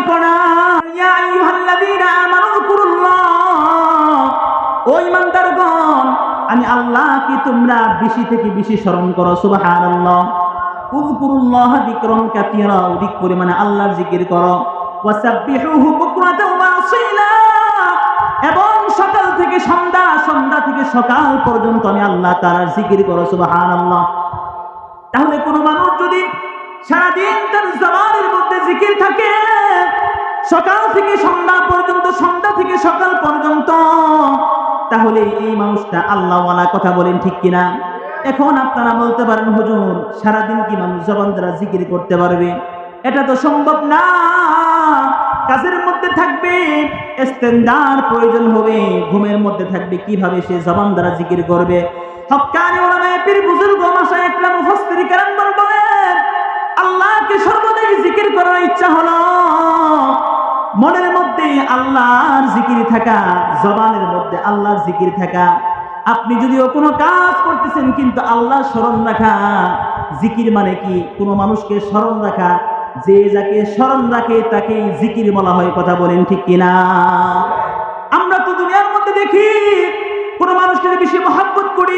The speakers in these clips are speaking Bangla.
করা। ইয়া আইয়ুহাল্লাযীনা আমানু যকুরুল্লাহ, ও ঈমানদারগণ, আমি আল্লাহকে তোমরা বেশি থেকে বেশি স্মরণ করো। সুবহানাল্লাহ। উযকুরুল্লাহ যিকরান কাসীরা, অধিক পরিমাণে আল্লাহর জিকির করো। ওয়াসাব্বিহুহু বুকরাতাও ওয়া আসীলা, এবং সকাল থেকে সন্ধ্যা, সন্ধ্যা থেকে সকাল পর্যন্ত আমি আল্লাহ তাআলার জিকির করো। সুবহানাল্লাহ। তাহলে কোনো মানুষ যদি সারাদিন তার জবানের মধ্যে জিকির থাকে, সকাল থেকে সন্ধ্যা পর্যন্ত, সন্ধ্যা থেকে সকাল পর্যন্ত, তাহলে এই মানুষটা আল্লাহওয়ালা। কথা বলেন ঠিক কিনা? এখন আপনারা বলতে পারেন, হুজুর সারাদিন কি মানুষ জবান দ্বারা জিকির করতে পারবে? এটা তো সম্ভব না। কাজের মধ্যে থাকবে, ইস্তেনজার প্রয়োজন হবে, ঘুমের মধ্যে থাকবে, কিভাবে সে জবান দ্বারা জিকির করবে? হক্কানি উলামায়ে পীর বুজুর্গ মাশায়েখ ইকরাম মুফাসসির কেরামগণ বলেন, আল্লাহকে সর্বদাই জিকির করার ইচ্ছা হলো মনের মধ্যে আল্লাহর জিকির থাকা, জবানের মধ্যে আল্লাহর জিকির থাকা। আপনি যদিও কোনো কাজ করতেছেন কিন্তু আল্লাহ স্মরণ রাখা। জিকির মানে কি? কোনো মানুষকে স্মরণ রাখা। যে যাকে স্মরণ রাখে তাকে জিকির বলা হয়। কথা বলেন ঠিক কিনা? আমরা তো দুনিয়ার মধ্যে দেখি কোনো মানুষকে বেশি মহব্বত করি,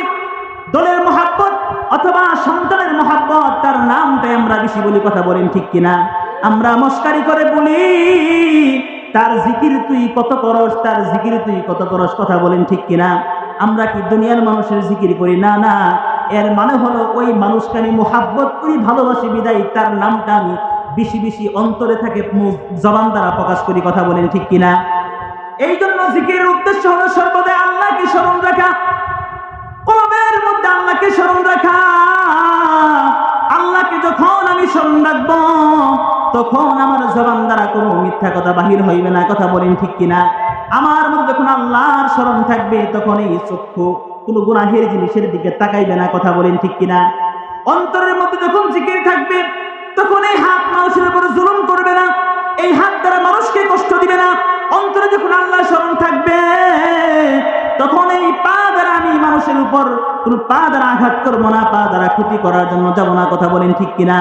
দলের মহব্বত অথবা সন্তানের মহব্বত, তার নামটাই আমরা বেশি বলি। কথা বলেন ঠিক কিনা? আমরা মস্কারি করে বলি, তার জিকির তুই কত করস, তার জিকির তুই কত করস। কথা বলেন ঠিক কিনা? আমরা কি দুনিয়ার মানুষের জিকির করি? না না, এর মানে হলো ওই মানুষকে আমি মোহাব্বত করি, ভালোবাসি বিদায় তার নামটা আমি বেশি বেশি অন্তরে থাকে, জবান দ্বারা প্রকাশ করি। কথা বলেন ঠিক কিনা? এই জন্য জিকিরের উদ্দেশ্য হলো সর্বদা আল্লাহকে স্মরণ রাখা, কলবের মধ্যে আল্লাহকে স্মরণ রাখা। আল্লাহকে যখন আমি স্মরণ রাখবো, তখন আমার জবান দ্বারা কোনো মিথ্যা কথা বাহির হইবে না। কথা বলেন ঠিক কিনা? আমার মধ্যে যখন আল্লাহর স্মরণ থাকবে, তখন এই চক্ষু কোনো গুনাহের জিনিসের দিকে তাকাইবে না। কথা বলেন ঠিক কিনা? অন্তরের মধ্যে যখন জিকির থাকবে, তখন এই হাত মানুষের উপর জুলুম করবে না, এই হাত দ্বারা মানুষকে কষ্ট দিবে না। অন্তরে যখন আল্লাহ স্মরণ থাকবে, তখন এই পা দ্বারা আমি মানুষের উপর কোনো পা দ্বারা আঘাত করবো না, পা দ্বারা ক্ষতি করার জন্য যাব না। কথা বলেন ঠিক কিনা?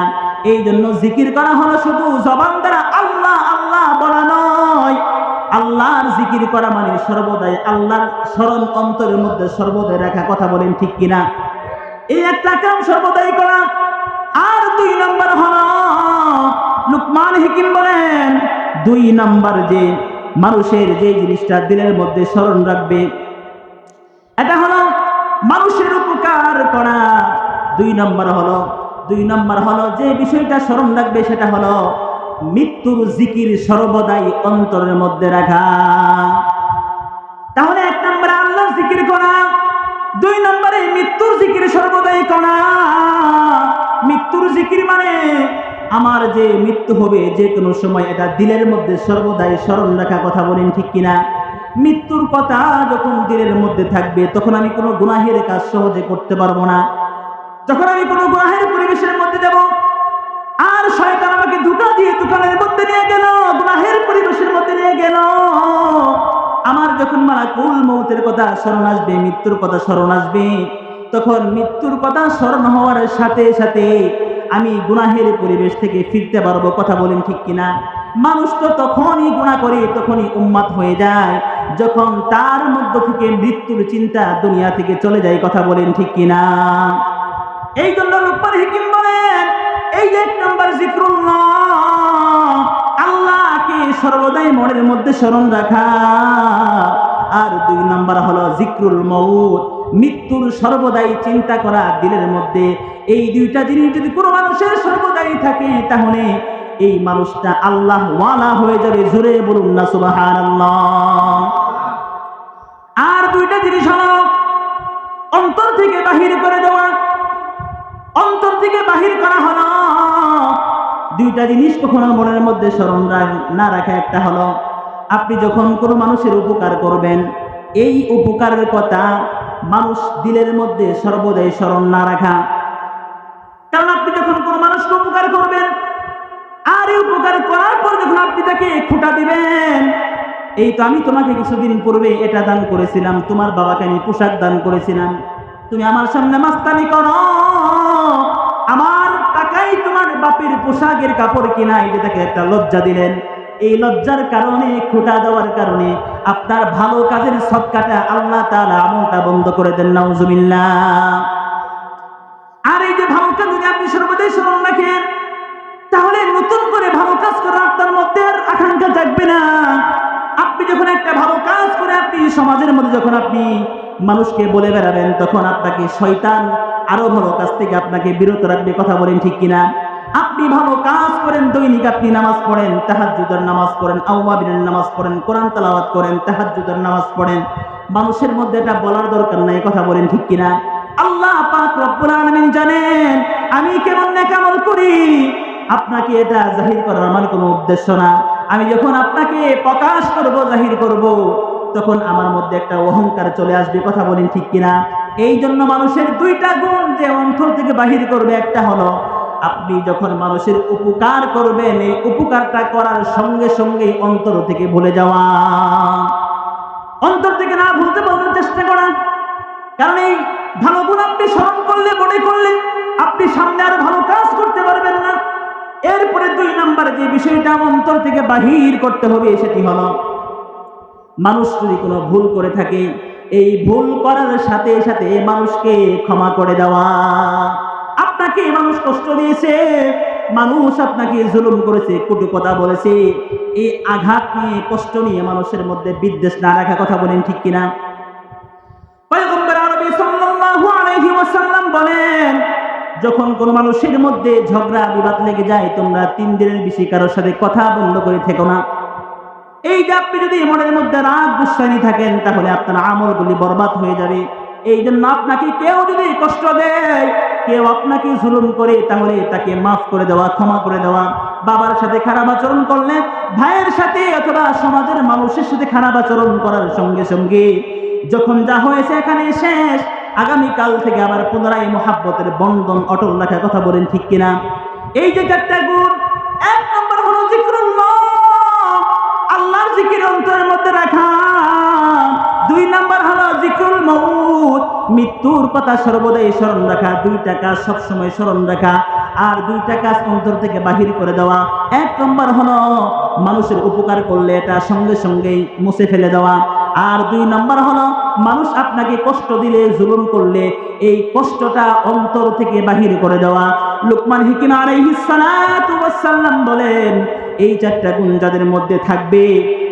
এই জন্য জিকির করা হলো শুধু জবান দ্বারা আল্লাহ আল্লাহ বলা নয়। আল্লাহর জিকির করা মানে সর্বদাই আল্লাহর স্মরণ অন্তরের মধ্যে সর্বদাই রাখা। কথা বলেন ঠিক কিনা? এই একটা কাম সর্বদাই করা। আর 2 নম্বর হলো, লুকমান হাকিম বলেন, 2 নম্বর যে মানুষের যে জিনিসটা দিলের মধ্যে স্মরণ রাখবে, এটা হলো মানুষের উপকার করা। 2 নম্বর হলো যে বিষয়টা স্মরণ রাখবে, সেটা হলো মৃত্যুর জিকির সর্বদাই অন্তরের মধ্যে রাখা। তাহলে 1 নম্বরে আল্লাহর জিকির করা, 2 নম্বরে মৃত্যুর জিকির সর্বদাই করা। মৃত্যুর জিকির মানে আমার যে মৃত্যু হবে যে কোনো সময়, এটা দিলের মধ্যে সর্বদাই স্মরণ রাখা। কথা বলেন ঠিক কিনা? মৃত্যুর কথা যখন দিলের মধ্যে থাকবে, তখন আমি কোনো গুনাহের কাজ সহজে করতে পারবো না। যখন আমি কোনো গুনাহের পরিবেশের মধ্যে যাব, আর শয়তান আমাকে ধোঁকা দিয়ে দোকানের মধ্যে নিয়ে গেল, গুনাহের পরিবেশের মধ্যে নিয়ে গেল, আমার যখন মালাকুল মউতের কথা স্মরণ আসবে, মৃত্যুর কথা স্মরণ আসবে, তখন মৃত্যুর কথা স্মরণ হওয়ার সাথে সাথে আমি গুনাহের পরিবেশ থেকে ফিরতে পারবো। কথা বলেন ঠিক কিনা? মানুষ তো তখনই গুনাহ করে, তখনই উম্মাত হয়ে যায়, যখন তার মধ্য থেকে মৃত্যুর চিন্তা দুনিয়া থেকে চলে যায়। কথা বলেন ঠিক কিনা? এই জন্য লুকমান হাকিম বলেন, এই যে 1 নম্বর জিক্রুল্লাহ, আল্লাহকে সর্বদাই মনের মধ্যে স্মরণ রাখা। আর 2 নম্বর হলো জিক্রুল মউত, মৃত্যুর সর্বদাই চিন্তা করা দিলের মধ্যে। এই 2টা জিনিস যদি কোনো মানুষের সর্বদাই থাকে, তাহলে এই মানুষটা আল্লাহ ওয়ালা হয়ে যাবে। জোরে বলুন না সুবহানাল্লাহ। আর 2টা জিনিস হলো অন্তর থেকে বাহির করে দেওয়া। অন্তর থেকে বাহির করা হলো 2টা জিনিস কখনো মনের মধ্যে স্মরণ না রাখা। একটা হলো আপনি যখন কোনো মানুষের উপকার করবেন, এই উপকারের কথা মানুষ দিলের মধ্যে সর্বদাই স্মরণ না রাখা। কারণ আপনি যখন কোনো মানুষকে উপকার করবেন, আর এই উপকার করার পর যখন আপনি তাকে খোঁটা দিবেন, এই তো আমি তোমাকে কিছুদিন পূর্বে এটা দান করেছিলাম, তোমার বাবাকে আমি পোশাক দান করেছিলাম, তুমি আমার সামনে মাস্তানি করো, আমার টাকাই তোমার বাপের পোশাকের কাপড় কিনা, এটা তাকে একটা লজ্জা দিলেন। এই লজ্জার কারণে, খোঁটা দেওয়ার কারণে আপনার ভালো কাজের সদকাটা আল্লাহ তাআলা আমলটা বন্ধ করে দেন। নাউজুবিল্লাহ। আর এই যে ভালো কাজ যদি আপনি সর্বদাই স্মরণ রাখেন, তাহলে নতুন করে ভালো কাজ করার আপনার মধ্যে আর আকাঙ্ক্ষা থাকবে না। আপনি যখন একটা ভালো কাজ করে আপনি সমাজের মধ্যে যখন আপনি মানুষকে বলে বেড়াবেন, তখন আপনাকে শয়তান আরো ভালো কাজ থেকে আপনাকে বিরত রাখবে। কথা বলেন ঠিক কিনা? আপনি ভালো কাজ করেন, দৈনিক আপনি নামাজ পড়েন, তাহাজ্জুদের নামাজ পড়েন, আওয়াবিনের নামাজ পড়েন, কোরআন তেলাওয়াত করেন, তাহাজ্জুদের নামাজ পড়েন, মানুষের মধ্যে এটা বলার দরকার নাই। কথা বলেন ঠিক কিনা? আল্লাহ পাক রব্বুল আলামিন জানেন আমি কেমন নেক আমল করি। আপনাকে এটা জাহির করার আমার কোনো উদ্দেশ্য না। আমি যখন আপনাকে প্রকাশ করব, জাহির করব, তখন আমার মধ্যে একটা অহংকার চলে আসবে। কথা বলেন ঠিক কিনা? এই জন্য মানুষের দুইটা গুণ যে অন্তর থেকে বাহির করবে, একটা হলো আপনি যখন মানুষের উপকার করবেন, এই উপকারটা করার সঙ্গে সঙ্গে অন্তর থেকে ভুলে যাওয়া, অন্তর থেকে না ভুলতে বলার চেষ্টা করা। কারণ এই ভালো গুণ আপনি স্মরণ করলে, মনে করলে আপনি সামনে আরো ভালো কাজ করতে পারবেন না। এরপরে 2 নাম্বার যে বিষয়টা অন্তর থেকে বাহির করতে হবে, সেটি হলো মানুষ যদি কোনো ভুল করে থাকে, এই ভুল করার সাথে সাথে মানুষকে ক্ষমা করে দেওয়া। আপনাকে মানুষ কষ্ট দিয়েছে, মানুষ আপনাকে জুলুম করেছে, কটু কথা বলেছে, এই আঘাত নিয়ে, কষ্ট নিয়ে মানুষের মধ্যে বিদ্বেষ না রাখা। কথা বলেন ঠিক কিনা? পয়গম্বর আরবি সাল্লাল্লাহু আলাইহি ওয়াসাল্লাম বলেন, যখন কোন মানুষের মধ্যে ঝগড়া বিবাদ লেগে যায়, তোমরা 3 দিনের বেশি কারোর সাথে কথা বন্ধ করে থেকো না। এই যে আপনি যদি মনের মধ্যে রাগ গুসানি থাকেন, তাহলে আপনার আমলগুলি বরবাদ হয়ে যাবে। এই জন্য আপনাকে কেউ যদি কষ্ট দেয়, কেউ আপনাকে জুলুম করে, তাহলে তাকে মাফ করে দেওয়া, ক্ষমা করে দেওয়া। বাবার সাথে খারাপ আচরণ করলে, ভাইয়ের সাথে অথবা সমাজের মানুষের সাথে খারাপ আচরণ করার সঙ্গে সঙ্গে যখন যা হয়েছে এখানে শেষ, আগামীকাল থেকে আবার পুনরায় মুহাব্বতের বন্ধন অটল রাখা। কথা বলেন ঠিক কিনা? এই যে 4টা গুণ, 1 নম্বর হলো জিকরুল্লাহ, আল্লাহর জিকির অন্তরের মধ্যে রাখা। 2 নাম্বার হলো জিকরুল মউত, মৃত্যুর কথা সর্বদাই স্মরণ রাখা। 2টা কাজ সবসময় স্মরণ রাখা, আর 2টা কাজ অন্তর থেকে বাহির করে দেওয়া। 1 নম্বর হলো মানুষের উপকার করলে এটা সঙ্গে সঙ্গেই মুছে ফেলে দেওয়া। আর 2 নম্বর হলো মানুষ আপনাকে কষ্ট দিলে, জুলুম করলে, এই কষ্টটা অন্তর থেকে বাহির করে দেওয়া। লুকমান হাকিম আলাইহিস সালাতু ওয়াস সালাম বলেন, এই 4টা গুণ যাদের মধ্যে থাকবে,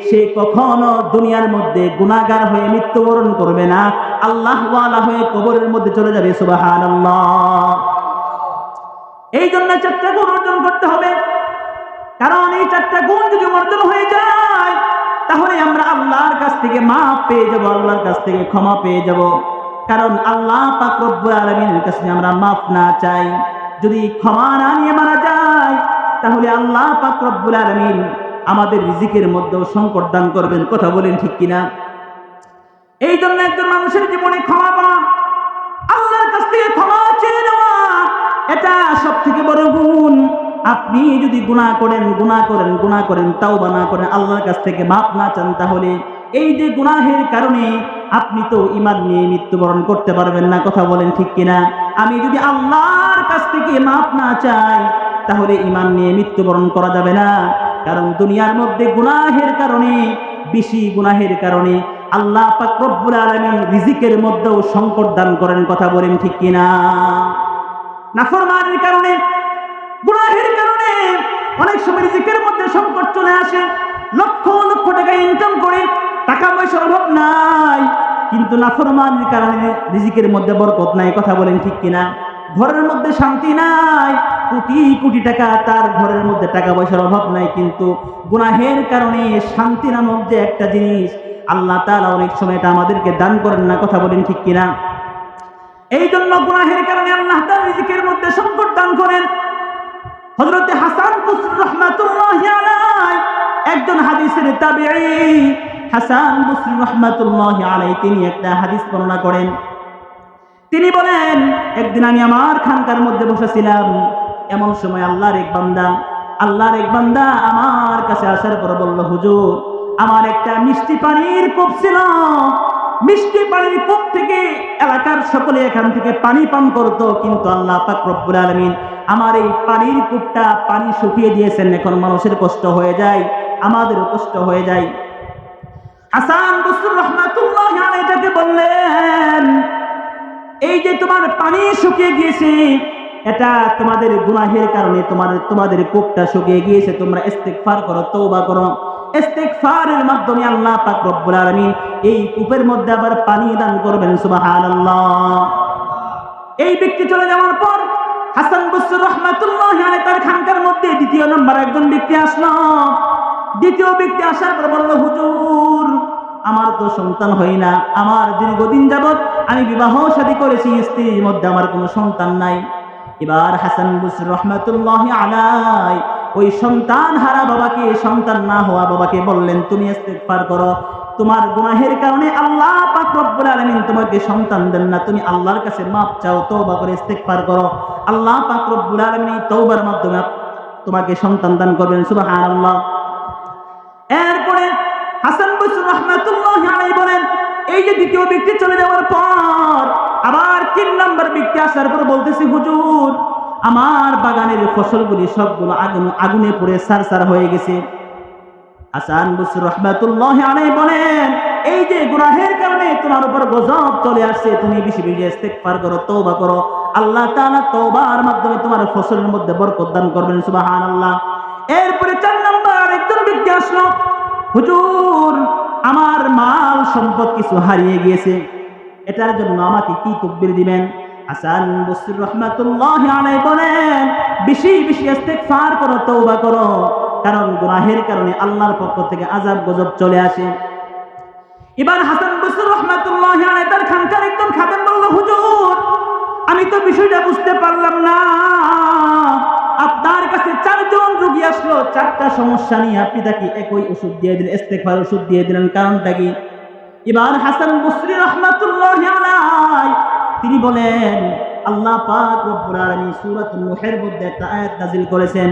সে কখনো দুনিয়ার মধ্যে গুনাহগার হয়ে মৃত্যুবরণ করবে না, আল্লাহ ওয়ালা হয়ে কবরের মধ্যে চলে যাবে। সুবহানাল্লাহ। এই জন্য 4টা গুণ অর্জন করতে হবে। কারণ এই 4টা গুণ যদি অর্জন হয়ে যায়, তাহলে আমরা আল্লাহর কাছ থেকে মাফ পেয়ে যাব, আল্লাহর কাছ থেকে ক্ষমা পেয়ে যাব। কারণ আল্লাহ পাক রব্বুল আলামিনের কাছে আমরা মাফ না চাই, যদি ক্ষমা না নিয়ে মারা যায়, তাহলে আল্লাহ পাক রব্বুল আলামিন আমাদের রিজিকের মধ্যেও সংকট দান করবেন। কথা বলেন ঠিক কিনা? এই জন্য একজন মানুষের জীবনে ক্ষমা পাওয়া, আল্লাহর কাছ থেকে ক্ষমা চেয়ে নেওয়া, এটা সবথেকে বড় গুণ। আপনি যদি গুনাহ করেন, তাওবা না করেন, আল্লাহর কাছ থেকে মাফ না চান, তাহলে এই যে গুনাহের কারণে আপনি তো ঈমান নিয়ে মৃত্যুবরণ করতে পারবেন না। কথা বলেন ঠিক কিনা? আমি যদি আল্লাহর কাছ থেকে মাফ না চাই, তাহলে ঈমান নিয়ে মৃত্যুবরণ করা যাবে না। কারণ দুনিয়ার মধ্যে গুনাহের কারণে, বেশি গুনাহের কারণে আল্লাহ পাক রব্বুল আলামিন রিজিকের মধ্যেও সংকট দান করেন। কথা বলেন ঠিক কিনা? নাফরমানির কারণে, গুনাহের কারণে অনেক সময় রিজিকের মধ্যে সংকট চলে আসে। লক্ষ লক্ষ টাকা ইনকাম করে, টাকা পয়সার অভাব নাই, কিন্তু নাফরমানির কারণে রিজিকের মধ্যে বরকত নাই। কথা বলেন ঠিক কিনা? ঘরের মধ্যে শান্তি নাই, কোটি কোটি টাকা তার ঘরের মধ্যে, টাকা পয়সার অভাব নাই, কিন্তু গুনাহের কারণে শান্তি নামক যে একটা জিনিস আল্লাহ তাআলা অনেক সময় এটা আমাদেরকে দান করেন না। কথা বলেন ঠিক কিনা? এই জন্য গুনাহের কারণে আল্লাহ তাআলা রিজিকের মধ্যে সংকট দান করেন। হযরত হাসান বসরি রাহমাতুল্লাহি আলাইহি, একজন হাদিসের তাবিঈ, হাসান বসরি রাহমাতুল্লাহি আলাইহি, তিনি একটা হাদিস বর্ণনা করেন। তিনি বলেন, একদিন আমি আমার খানকার মধ্যে বসেছিলাম, এমন সময় আল্লাহর এক বান্দা আমার কাছে আসার পর বলল, হুজুর, আমার একটা মিষ্টি পানির কূপ ছিল, মিষ্টি পানির কূপ থেকে এলাকার সকলে এখান থেকে পানি পান করত, কিন্তু আল্লাহ পাক রব্বুল আলামিন আমার এই পানির কূপটা পানি শুকিয়ে দিয়েছেন, এখন মানুষের কষ্ট হয়ে যায়, আমাদেরও কষ্ট হয়ে যায়। হাসান বসরি রাহমাতুল্লাহি আলাইহি বললেন, এই যে তোমার পানি শুকিয়ে গিয়েছে, এটা তোমাদের গুনাহের কারণে তোমাদের কূপটা শুকিয়ে গিয়েছে। তোমরা ইস্তিগফার করো, তওবা করো। ইস্তিগফারের মাধ্যমে আল্লাহ পাক রব্বুল আলামিন এই কূপের মধ্যে আবার পানি দান করবেন। সুবহানাল্লাহ। এই ব্যক্তি চলে যাওয়ার পর হাসান বসরি রাহমাতুল্লাহি আলাইহি তার খানকার মধ্যে দ্বিতীয় নম্বর একজন ব্যক্তি আসলো। দ্বিতীয় ব্যক্তি আসার পর বলল, হুজুর, আমার তো সন্তান হয় না, আমার দীর্ঘদিন যাবত আমি বিবাহ শাদী করেছি, স্ত্রীর মধ্যে আমার কোনো সন্তান নাই। এবার হাসান বসরি রাহমাতুল্লাহি আলাইহি ওই সন্তান হারা বাবাকে, সন্তান না হওয়া বাবাকে বললেন, তুমি ইস্তিগফার করো, তোমার গুনাহের কারণে আল্লাহ পাক রব্বুল আলামিন তোমাকে সন্তান দেন না, তুমি আল্লাহর কাছে মাপ চাও, তওবা করে ইস্তিগফার করো। আল্লাহ পাক রব্বুল আলামিন এই তওবার মাধ্যমে তোমাকে সন্তান দান করবেন। সুবহানাল্লাহ। এরপরে হাসান বসরি রাহমাতুল্লাহি আলাইহি বলেন, এই যে দ্বিতীয় ব্যক্তি চলে যাওয়ার পর আবার 3 নম্বর ব্যক্তি আসার পর বলতেছে, হুজুর, আমার বাগানের ফসলগুলি সবগুলো আগুনে পুড়ে সারসার হয়ে গেছে। হাসান বসরি রাহমাতুল্লাহি আলাইহি বলেন, এই যে গুনাহের কারণে তোমার উপর গজব চলে আসছে, তুমি বেশি বেশি ইস্তিগফার করো, তওবা করো। আল্লাহ তাআলা তওবার মাধ্যমে তোমার ফসলের মধ্যে বরকত দান করবেন। সুবহানাল্লাহ। এরপরে 4 নম্বর আরেকজন ব্যক্তি আসলো, হুজুর, আমার মাল সম্পদ কিছু হারিয়ে গিয়েছে, এটার জন্য আমাকে কি তকবীর দিবেন? হাসান বসরি রাহমাতুল্লাহি আলাইহি বলেন, বেশি বেশি ইস্তিগফার করো, তওবা করো, কারণ গুনাহের কারণে আল্লাহর পক্ষ থেকে আযাব গজব চলে আসে। এবার হাসান বসরি রাহমাতুল্লাহি আলাইহি তার খানকার একজন খাদেম বলল, হুজুর, আমি তো বিষয়টা বুঝতে পারলাম না, আপনার কাছে 4 জন রোগী আসলো, 4টা সমস্যা নিয়ে আপনি তাকে একই ওষুধ দিয়ে দিলেন, ইস্তিগফার ওষুধ দিয়ে দিলেন, কারণটা কি? এবার হাসান বসরি রাহমাতুল্লাহি আলাইহি তিনি বলেন, আল্লাহ পাক রব্বুল আলামিন সূরাতুন নূহের মধ্যে একটা আয়াত নাযিল করেছেন।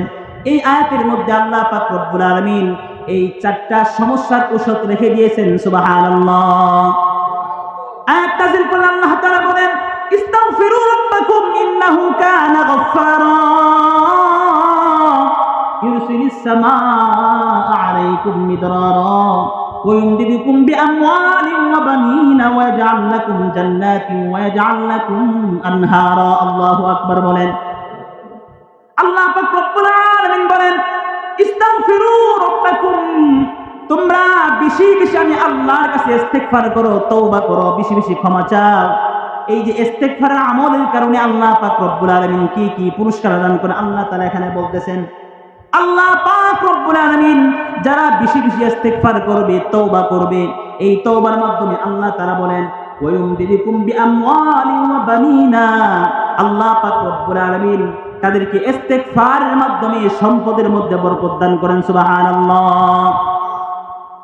এই আয়াতের মধ্যে আল্লাহ পাক রব্বুল আলামিন এই 4টা সমস্যার ঔষধ রেখে দিয়েছেন। সুবহানাল্লাহ। আয়াত নাযিল করলে আল্লাহ তাআলা বলেন, ইস্তাগফিরু রাব্বাকুম ইন্নাহু কানা গফফারা ইউরসিলিস সামাআ আলাইকুম মিদরারা ويمددكم بأموال وبنين ويجعل لكم جنات ويجعل لكم أنهارا। الله أكبر বলেন। আল্লাহ পাক রব্বুল আলামিন বলেন, ইস্তাগফিরু রাব্বাকুম, তোমরা বেশি বেশি আমি আল্লাহর কাছে ইস্তিগফার করো, তওবা করো, বেশি বেশি ক্ষমা চাও। এই যে ইস্তিগফারের আমলের কারণে আল্লাহ পাক রব্বুল আলামিন কি কি পুরস্কার দান করেন আল্লাহ তাআলা এখানে বলতেছেন। আল্লাহ পাক রব্বুল আলামিন যারা বেশি বেশি ইস্তিগফার করবে, তওবা করবে, এই তওবার মাধ্যমে আল্লাহ তাআলা বলেন, ওয়ায়ুমদিদুকুম বিআমওয়ালিন ওয়া বানিনা, আল্লাহ পাক রব্বুল আলামিন তাদেরকে ইস্তিগফারের মাধ্যমে সম্পদের মধ্যে বরকত দান করেন। সুবহানাল্লাহ।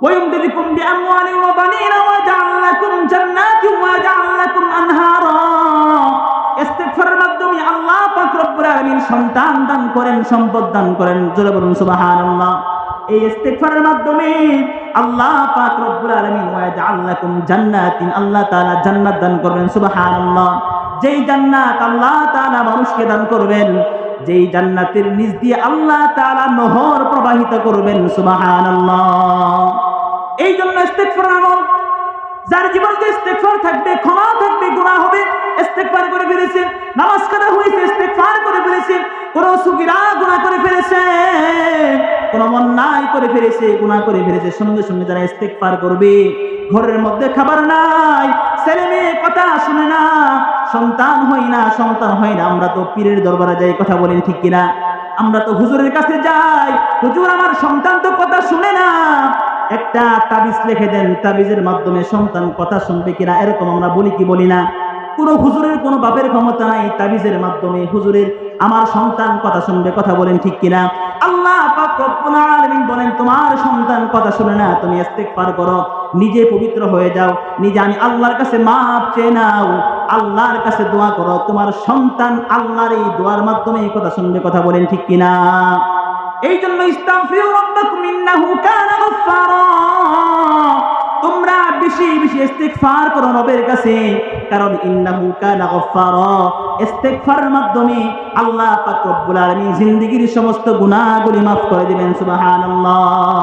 ওয়ায়ুমদিদুকুম বিআমওয়ালিন ওয়া বানিনা ওয়া জাআল লাকুম জান্নাতিন ওয়া জাআল লাকুম আনহারা। ইস্তিগফারের মাধ্যমে আল্লাহ পাক রব্বুল আলামিন সন্তান দান করেন, সম্পদ দান করেন। জোরে বলুন সুবহানাল্লাহ। এই ইস্তিগফারের মাধ্যমে আল্লাহ পাক রব্বুল আলামিন ওয়া জাআল লাকুম জান্নাতিন, আল্লাহ তাআলা জান্নাত দান করবেন। সুবহানাল্লাহ। যেই জান্নাত আল্লাহ তাআলা মানুষকে দান করবেন, যেই জান্নাতের নিচ দিয়ে আল্লাহ তাআলা নহর প্রবাহিত করবেন। সুবহানাল্লাহ। এই জন্য ইস্তিগফার আমল, যার জীবনে ইস্তিগফার থাকবে, ক্ষমা থাকবে, গুনাহ হবে, ইস্তিগফার করে ফেলেছে, নামাজ কাদা হয়েছে, ইস্তিগফার করে ফেলেছে, কোন সুগীরা গুনাহ করে ফেলেছে, কোন অন্যায় করে ফেলেছে, গুনাহ করে ফেলেছে, সঙ্গে সঙ্গে যারা ইস্তিগফার করবে, ঘরের মধ্যে খাবার নাই, ছেলে মেয়ে কথা শুনে না, সন্তান হয় না, আমরা তো পীরের দরবারে যাই, কথা বলেন ঠিক কিনা? আমরা তো হুজুরের কাছে যাই, হুজুর আমার সন্তান তো কথা শুনে না, একটা তাবিজ লিখে দেন, তাবিজের মাধ্যমে সন্তান কথা শুনবে কিনা, এরকম আমরা বলি কি বলি না? কোনো হুজুরের কোনো বাপের ক্ষমতা নাই তাবিজের মাধ্যমে হুজুরের আমার সন্তান কথা শুনবে, কথা বলেন ঠিক কিনা? আল্লাহ পাক রব্বুল আলামিন বলেন, তোমার সন্তান কথা শুনে না, তুমি ইস্তিগফার করো, নিজে পবিত্র হয়ে যাও, নিজে আমি আল্লাহর কাছে মাপ চেয়ে নাও, আল্লাহর কাছে দোয়া করো, তোমার সন্তান আল্লাহর এই দোয়ার মাধ্যমে এই কথা শুনবে, কথা বলেন ঠিক কিনা? এই জন্য ইস্তাগফিরু রাব্বাকুম ইন্নাহু কানা গফফারা, তোমরা বেশি বেশি ইস্তিগফার করো রবের কাছে, কারণ ইন্নাহু কানা গফফারা, ইস্তিগফারের মাধ্যমে আল্লাহ পাক রব্বুল আলামিন জিন্দেগীর সমস্ত গুনাহগুলি মাফ করে দিবেন। সুবহানাল্লাহ।